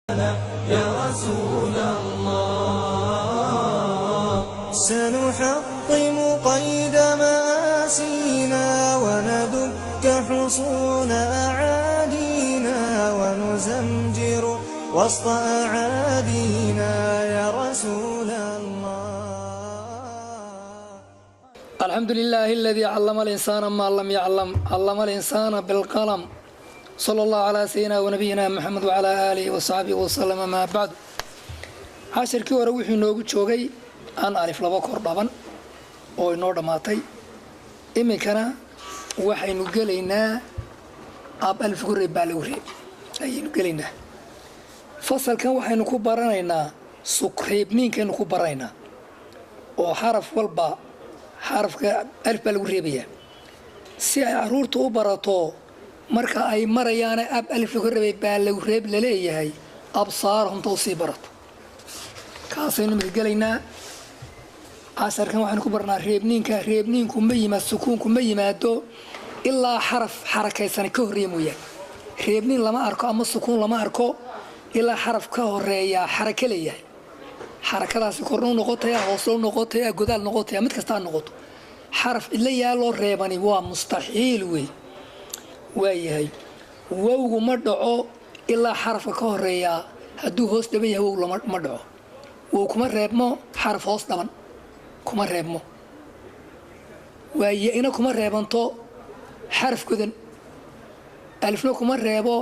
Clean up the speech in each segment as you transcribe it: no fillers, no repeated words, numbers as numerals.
يا رسول الله سنحطم قيد مآسينا وندك حصون أعادينا ونزمجر وسط أعادينا يا رسول الله. الحمد لله الذي علم الإنسان ما لم يعلم، علم الإنسان بالقلم. صلى الله على سيدنا ونبينا محمد وعلى آله وصحبه وسلم. ما بعد عشركii hore wixii noogu joogay aan alif laba kor dhaban oo inoo dhamaatay. iminkana waxaynu gelaynaa ab alif gurre baa lagu reeb ayaynu gelaynaa. fasalkan waxaynu ku baranaynaa sukreebniinkaynu ku baranaynaa oo xaraf walba xarafka alif baa lagu reebayaa si ay caruurtu u barato marka ay marayaan ab alif lagu reebay baa lagu reeb la leeyahay absaarhum tawsii barato. kaasaynu mid gelaynaa. casharkan waxaynu ku barnaa reebniinka. reebniinku ma yimaado, sukuunku ma yimaado ilaa xaraf xarakaysan ka horreeya mooyaan. reebniin lama arko ama sukuun lama arko ilaa xaraf ka horeeya xaraka leeyahay. xarakadaasi korna u noqotaya, hoos u noqotaya, godaal noqotaya, mid kasta noqoto. xaraf ila yaaloo reebani waa mustaxiil wey. waayahay wowgu ma dhaco ilaa xarafka ka horeeya hadduu hoos dhaban yahay wow ma dhaco. wow kuma reebmo xaraf hoos dhaban kuma reebmo. waaye ina kuma reebanto xaraf godan. alifna kuma reebo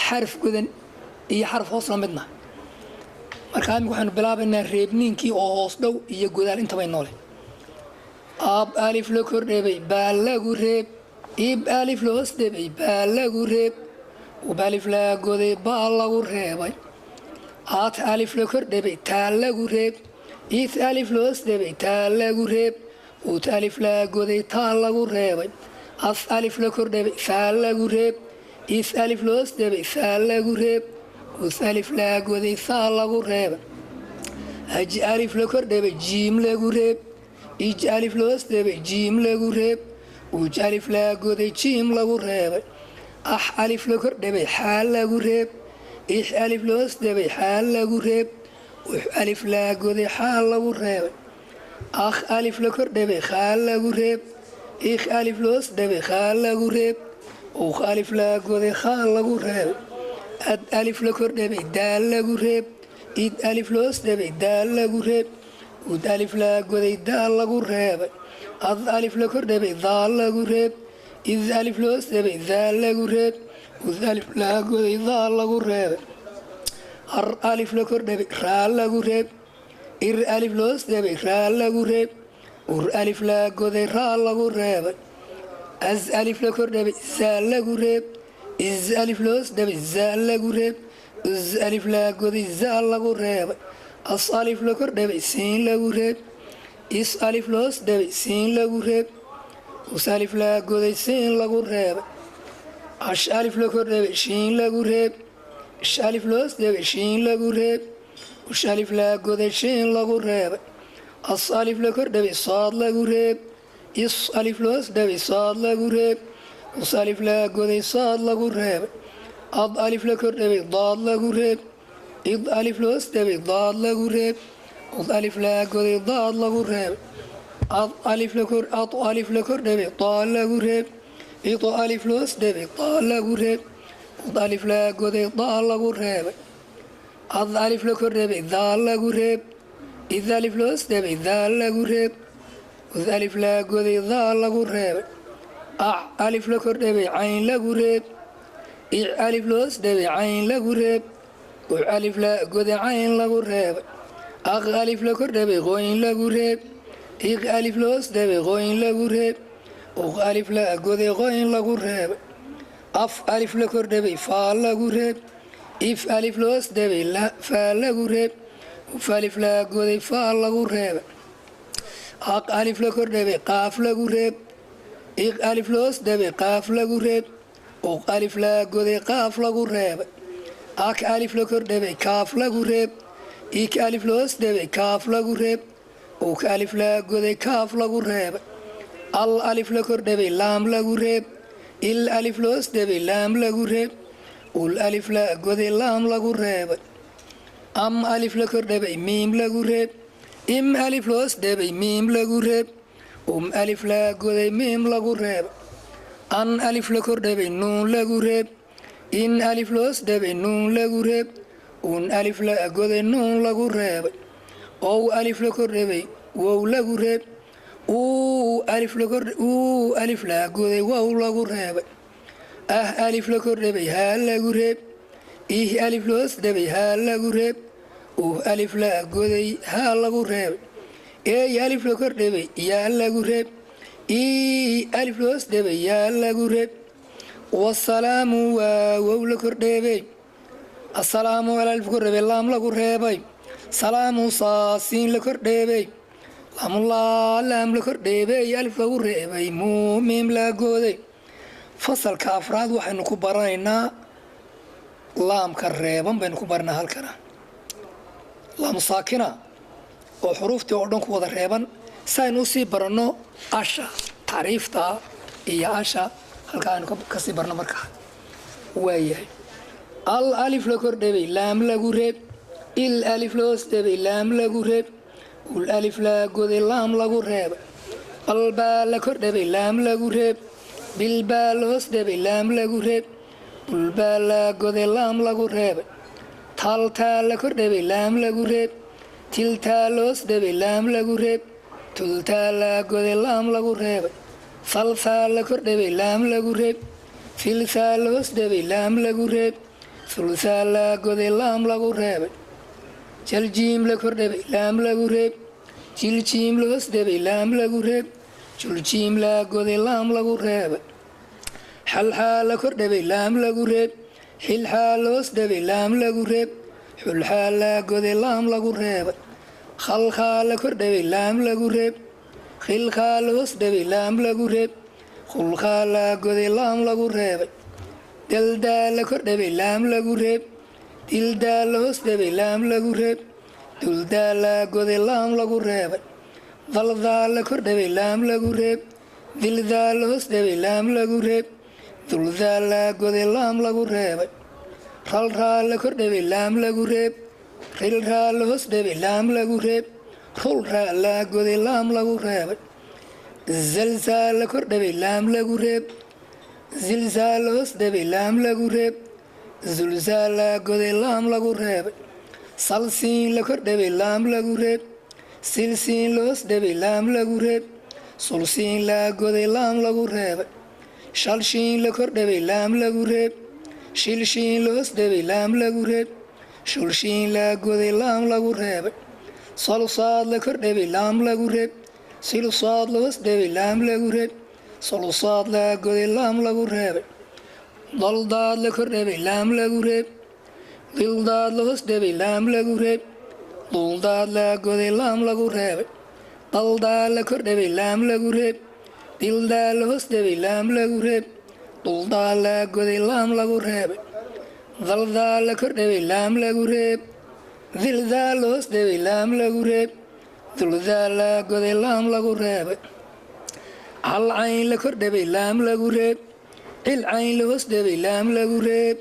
xaraf godan iyo xaraf hoos la midna. marka imika waxaynu bilaabaynaa reebniinkii oo hoos dhow iyo godaal intabay noole. ab alif la kordheebay baa lagu reeb. ib alif la hoos dheebay baa lagu reeb. ub alif la goday baa lagu reebay. at alif la kordheebay taa lagu reeb. it alif la hoos dheebay taa lagu reeb. ut alif la goday taa lagu reebay. as alif la kordheebay saa lagu reeb. is alif la hoos dheebay saa lagu reeb. us alif la goday saa lagu reebay. aj alif la kordheebay jiim lagu reeb. ij alif la hoos dheebay jiim lagu reeb. uj alif la goday jiim lagu reebay. ax alif la kordheebay xaal lagu reeb. ix alif la hoos dheebay xaal lagu reeb. ux alif la goday xaal lagu reebay. akh alif la kordheebay xaal lagu reeb. ikh alif la hoos dheebay xaal lagu reeb. ukh alif la goday xaal lagu reebay. ad alif la kordheebay daal lagu reeb. id alif la hoos dheebay daal lagu reeb. ud alif la goday daal lagu reebay. ad alif la kordheebay daal lagu reeb. id alif la hoos dheebay daal lagu reeb. ud alif la goday daal lagu reebay. ar alif la kordheebay raa lagu reeb. ir alif la hoos dheebay raa lagu reeb. ur alif la goday raa lagu reebay. az alif la kordheebay zaa lagu reeb. iz alif la hoos dheebay zaa lagu reeb. uz alif la goday zaa lagu reebay. as alif la kordheebay siin lagu reeb. is alif la hoos dheebay siin lagu reeb. us alif la goday siin lagu reebay. ash alif la kordheebay shiin lagu reeb. ish alif la hoos dheebay shiin lagu reeb. ush alif la goday shiin lagu reebay. as alif la kordheebay saad lagu reeb. is alif la hoos dheebay saad lagu reeb. us alif la goday saad lagu reebay. ad alif la kordheebay daad lagu reeb. id alif la hoos dheebay daad lagu reeb. ud alif la goday daad lagu reebay. ad alif la kordheebay daa lagu reeb. id alif la hoos dheebay daa lagu reeb. ud alif la goday daa lagu reebay. ad alif la kordheebay daa lagu reeb. id alif la hoos dheebay daa lagu reeb. ud alif la goday daa lagu reebay. ac alif la kordheebay cayn lagu reeb. ic alif la hoos dheebay cayn lagu reeb. uc alif la goday cayn lagu reebay. aq alif la kordheebay qooyin lagu reeb. iq alif la hoos dheebay qooyin lagu reeb. uq alif la goday qooyin lagu reebay. af alif la kordheebay faa lagu reeb. if alif la hoos dheebay faa lagu reeb. uf alif la goday faa lagu reebay. aq alif la kordheebay qaaf lagu reeb. iq alif la hoos dheebay qaaf lagu reeb. uq alif la goday qaaf lagu reebay. ak alif la kordheebay kaaf lagu reeb. ik alif la hoos dheebay kaaf lagu reeb. uk alif la goday kaaf lagu reebay. al alif la kordheebay laam lagu reeb. il alif la hoos dheebay laam lagu reeb. ul alif la goday laam lagu reebay. am alif la kordhabay miim lagu reeb im alif loos dhabay miim lagu reeb alif la goday miim lagu reeb an alif la kordhabay nuun lagu reeb in alif loos dhabay nuun lagu reeb alif la goday nuun lagu reebay ow alif la kordhabay wow lagu reeb alif la goday wow lagu reebay alif la kordhabay haa lagu reeb ih alif loos dhabay haa lagu reeb alif la goday haa lagu reebay alif la kordhabay yaa lagu reeb alif loos dhabay yaa lagu reeb wasalaamu waa wow la kordhabay asalaamu alif kordhabay laam lagu reebay salaamu saasiin la kordhabay laam la kordhabay alif lagu reebay miim la goday fasalka afraad waxaynu ku baranaynaa laamka reeban baynu ku baranaa halkana laamu saakina oo xuruuftii oo dhan ku wada reeban saynu usii baranno asha tacriifta iyo asha halka aynu kasii barno markaa waayahay al alif la kordhabay laam lagu reeb il alif loos dhabay laam lagu reeb alif la goday laam lagu reebay albaa la kordhabay laam lagu reeb bilbaa loos dhabay laam lagu reeb bulbaa la goday laam lagu reebay taltaa la kordhabay laam lagu reeb tiltaa loos dhabay laam lagu reeb tultaa la goday laam lagu reebay falsaa la kordhabay laam lagu reeb filsaa loos dhabay laam lagu reeb fulsaa la goday laam lagu reebay jaljiim la kordhabay laam lagu reeb jiljiim loos dhabay laam lagu reeb juljiim la goday laam lagu reebay xalxaa la kordhabay laam lagu reeb xilxaa loos dhabay laam lagu reeb xulxaa la goday laam lagu reebay khalkhaa la kordhabay laam lagu reeb khilkhaa loos dhabay laam lagu reeb khulkhaa la goday laam lagu reebay daldaa la kordhabay laam lagu reeb dildaa loos dhabay laam lagu reeb duldaa la goday laam lagu reebay daldaa la kordhabay laam lagu reeb dildaa loos dhabay laam lagu reeb duldaa la goday laam lagu reebay ralraa la kordhabay laam lagu reeb rilraa loos dhabay laam lagu reeb rulraa la goday laam lagu reebay zalzaa la kordhabay laam lagu reeb zilzaa loos dhabay laam lagu reeb zulzaa la goday laam lagu reebay salsiin la kordhabay laam lagu reeb silsiin loos dhabay laam lagu reeb sulsiin la goday laam lagu reebay shalshiin la kordhabay laam lagu reeb shilshiin loos dhabay laam lagu reeb shulshiin la goday laam lagu reebay solsaad la kordhabay laam lagu reeb silsaad loos dhabay laam lagu reeb solsaad la goday laam lagu reebay daldaad la kordhabay laam lagu reeb dildaad loos dhabay laam lagu reeb duldaad la goday laam lagu reebay daldaad la kordhabay laam lagu reeb dildaa loos dhabay laam lagu reeb duldaa la goday laam lagu reebay daldaa la kordhabay laam lagu reeb dildaa loos dhabay laam lagu reeb duldaa la goday laam lagu reebay calcayn la kordhabay laam lagu reeb cilcayn loos dhabay laam lagu reeb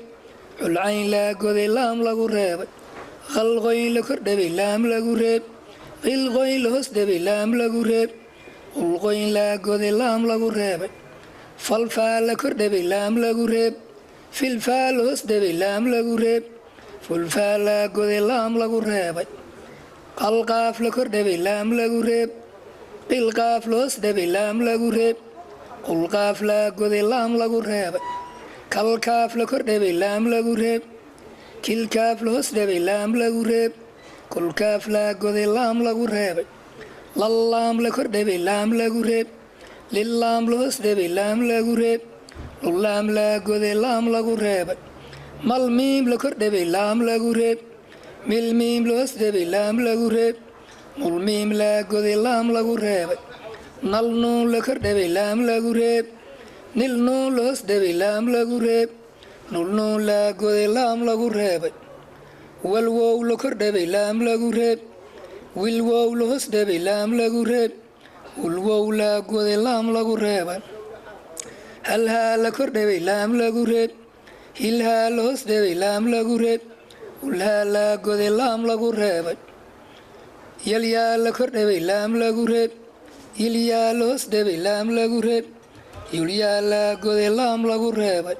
culcayn la goday laam lagu reebay qalqoyn la kordhabay laam lagu reeb qilqoyn loos dhabay laam lagu reeb qulqoyn la goday laam lagu reebay falfaa la kordhabay laam lagu reeb filfaa loos dhabay laam lagu reeb fulfaa la goday laam lagu reebay qalqaaf la kordhabay laam lagu reeb qilqaaf loos dhabay laam lagu reeb qulqaaf la goday laam lagu reebay kalkaaf la kordhabay laam lagu reeb kilkaaf loos dhabay laam lagu reeb kulkaaf la goday laam lagu reebay lallaam la kordhabay laam lagu reeb lillaam loos dhabay laam lagu reeb lullaam la goday laam lagu reebay malmiim la kordhabay laam lagu reeb milmiim loos dhabay laam lagu reeb mulmiim la goday laam lagu reebay nalnuun la kordhabay laam lagu reeb nilnuun loos dhabay laam lagu reeb nulnuun la goday laam lagu reebay walwow la kordhabay laam lagu reeb wilwow loos dhabay laam lagu reeb wulwow la goday laam lagu reebay halhaa la kordhabay laam lagu reeb hilhaa loos dhabay laam lagu reeb والها لا قد اللام لغو ريبي يليا لكر دبي لام لغو ريب يليا لوس دبي لام لغو ريب يليا لا قد اللام لغو ريبي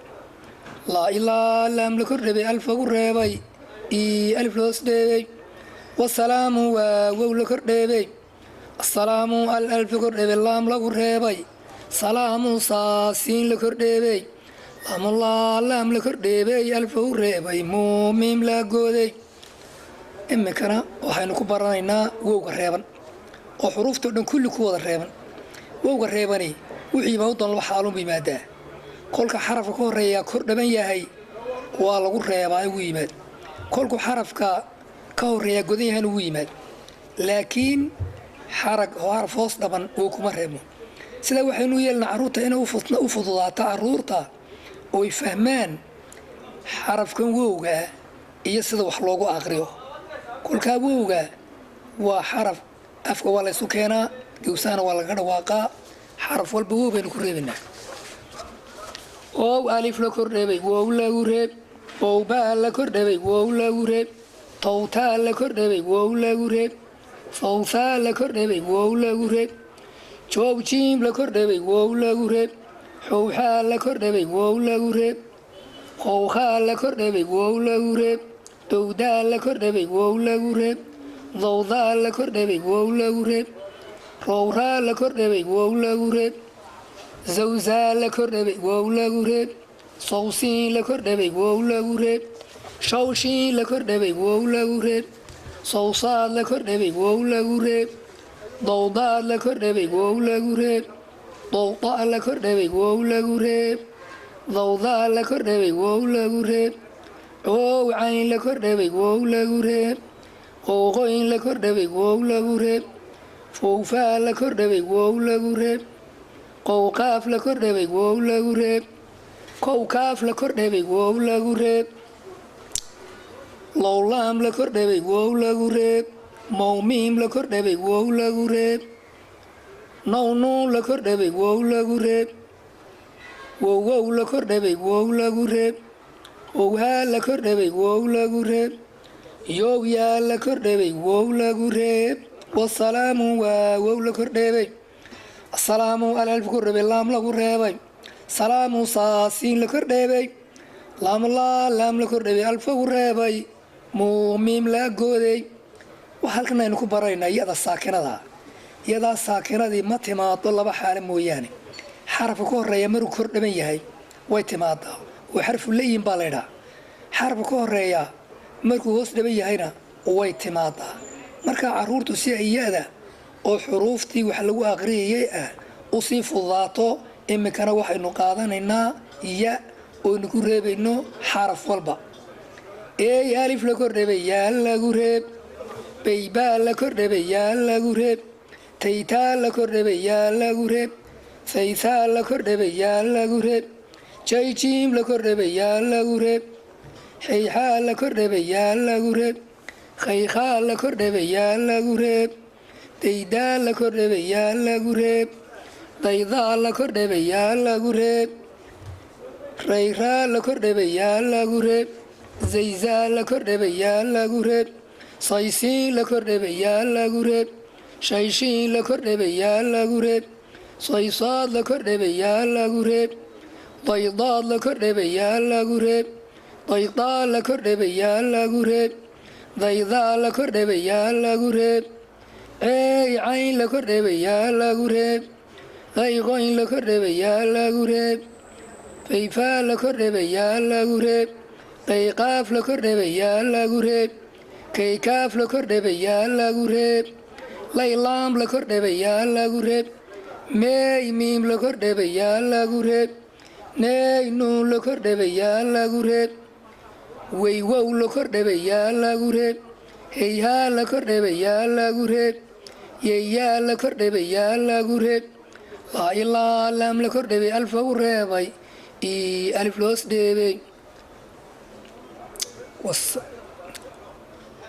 لا إله لام لكر دبي ألف لغو ريبي إي ألف لوس دبي والسلام وو لكر دبي السلام الألف لكر دبي لام لغو ريبي سلام سين لكر دبي لام الله لام لكر دبي ألف لغو ريبي موميم لا قدي imikana waxaynu ku baranaynaa wowga reeban oo xuruufta dhan kulli ku wada reeban wowga reebani wixii baa u dan laba xaalun yimaadaa kolka xarafka ka horeeya kor dhaban yahay waa lagu reebaa ugu yimaad kolku xarafka ka horeeya godan yahay ugu yimaad laakiin xaraf hoos dhaban oo kuma reebno sida waxaynu yeelnaa caruurta inay u fududaato caruurta oo ay fahmaan xarafkan wowga iyo sida wax loogu aqriyo kolka wowga waa xaraf afka waa la isu keenaa gowsaana waa laga dhawaaqaa xaraf walba wow baynu ku reebinaa wow alif la kordhabay wow lagu reeb wow baa la kordhabay wow lagu reeb tawtaa la kordhabay wow lagu reeb fawsaa la kordhabay wow lagu reeb joob jiim la kordhabay wow lagu reeb xowxaa la kordhabay wow lagu reeb qowqaa la kordhabay wow lagu reeb dowdaa la kordhabay wow lagu reeb dowdaa la kordhabay wow lagu reeb rowraa la kordhabay wow lagu reeb zawsaa la kordhabay wow lagu reeb sawsiin la kordhabay wow lagu reeb shawshiin la kordhabay wow lagu reeb sawsaad la kordhabay wow lagu reeb dowdaad la kordhabay wow lagu reeb dowdaa la kordhabay wow lagu reeb dowdaa la kordhabay wow lagu reeb oo cayn la kordhabay wow lagu reeb qoyn la kordhabay wow lagu reeb fowfaa la kordhabay wow lagu reeb qowqaaf la kordhabay wow lagu reeb kowkaaf la kordhabay wow lagu reeb lowlaam la kordhabay wow lagu reeb mowmiim la kordhabay wow lagu reeb nownuun la kordhabay wow lagu reeb wow la kordhabay wow lagu reeb owhaa la kordhabay wow lagu reeb yowyaa la kordhabay wow lagu reeb wasalaamu waa wow la kordhabay asalaamu alalf kordhabay laam lagu reebay salaamu saasiin la kordhabay laamlaa laam la kordhabay alf lagu reebay muumiim la gooday wax halkan aynu ku baraynaa iyada saakinada iyadaa saakinadii ma timaado laba xaalo mooyaane xarafka ka horeeya maruu kordhaban yahay way timaadaa oo xarfu layin baa laydhaa xarafka ka horeeya markuu hoos dhaban yahayna way timaadaa markaa caruurtu si iyada oo xuruuftii wax lagu aqriyayay ah u sii fududaato imikana waxaynu qaadanaynaa ya ooynu ku reebayno xaraf walba eey alif la kordhabay yaa lagu reeb baybaa la kordhabay yaa lagu reeb taytaa la kordhabay yaa lagu reeb saysaa la kordhabay yaa lagu reeb jayjiim la kordhabay yaa lagu reeb xayxaa la kordhabay yaa lagu reeb khaykhaa la kordhabay yaa lagu reeb daydaa la kordhabay yaa lagu reeb daydaa la kordhabay yaa lagu reeb rayraa la kordhabay yaa lagu reeb zayzaa la kordhabay yaa lagu reeb saysiin la kordhabay yaa lagu reeb shayshiin la kordhabay yaa lagu reeb saysaad la kordhabay yaa lagu reeb daydaad la kordhabay yaa lagu reeb daydaa la kordhabay yaa lagu reeb daydaa la kordhabay yaa lagu reeb ceey cayn la kordhabay yaa lagu reeb qayqoyn la kordhabay yaa lagu reeb fayfaa la kordhabay yaa lagu reeb qayqaaf la kordhabay yaa lagu reeb kaykaaf la kordhabay yaa lagu reeb laylaam la kordhabay yaa lagu reeb meey miim la kordhabay yaa lagu reeb neey nuun la kordhabay yaa lagu reeb weywow la kordhabay yaa lagu reeb heyhaa la kordhabay yaa lagu reeb yeyaa la kordhabay yaa lagu reeb laa ilaa laam la kordhabay alf lagu reebay ii alif loos dheebay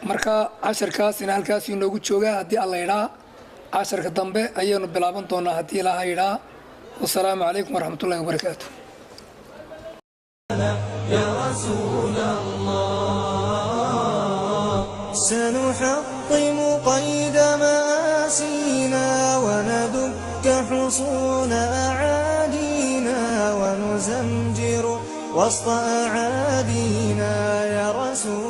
marka casharkaasina halkaas inoogu joogaa haddii alla idhaa casharka dambe ayaynu bilaaban doonaa haddii ilaaha idhaa wasalaamu calaykum waraxmatullahi wabarakaatu يا رسول الله سنحطم قيد مآسينا وندك حصون أعادينا ونزمجر وسط أعادينا يا رسول